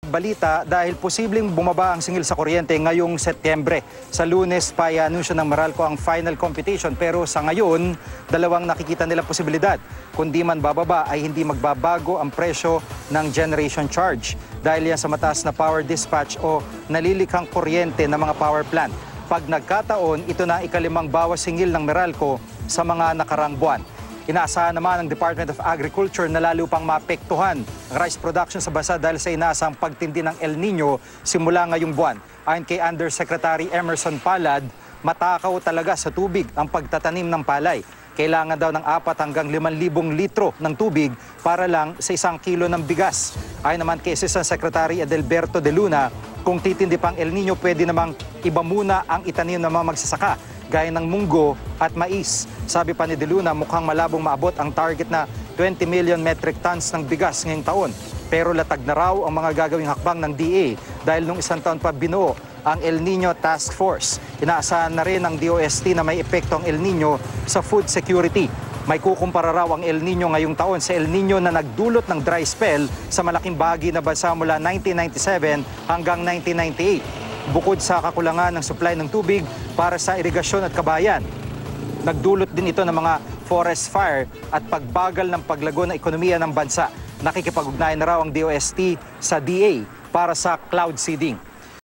balita dahil posibleng bumaba ang singil sa kuryente ngayong Setyembre. Sa Lunes pa i-anunsyo ng Meralco ang final computation pero sa ngayon, dalawang nakikita nila posibilidad. Kung di man bababa ay hindi magbabago ang presyo ng generation charge dahil yan sa mataas na power dispatch o nalilikhang kuryente ng mga power plant. Pag nagkataon, ito na ikalimang bawas singil ng Meralco sa mga nakarang buwan. Inaasahan naman ng Department of Agriculture na lalo pang maapektuhan ang rice production sa bansa dahil sa inaasang pagtindi ng El Nino simula ngayong buwan. Ayon kay Undersecretary Emerson Palad, matakaw talaga sa tubig ang pagtatanim ng palay. Kailangan daw ng 4 hanggang 5,000 litro ng tubig para lang sa 1 kilo ng bigas. Ayon naman kay Assistant Secretary Adelberto de Luna, kung titindi pang El Nino, pwede namang iba muna ang itanim ng mga magsasaka, gaya ng munggo at mais. Sabi pa ni De Luna, mukhang malabong maabot ang target na 20 million metric tons ng bigas ngayong taon. Pero latag na raw ang mga gagawing hakbang ng DA dahil nung isang taon pa binuo ang El Nino Task Force. Inaasahan na rin ng DOST na may epekto ang El Nino sa food security. May kukumpara raw ang El Nino ngayong taon sa El Nino na nagdulot ng dry spell sa malaking bahagi na bansa mula 1997 hanggang 1998. Bukod sa kakulangan ng supply ng tubig para sa irigasyon at kabayan, nagdulot din ito ng mga forest fire at pagbagal ng paglago ng ekonomiya ng bansa. Nakikipag-ugnayan na raw ang DOST sa DA para sa cloud seeding.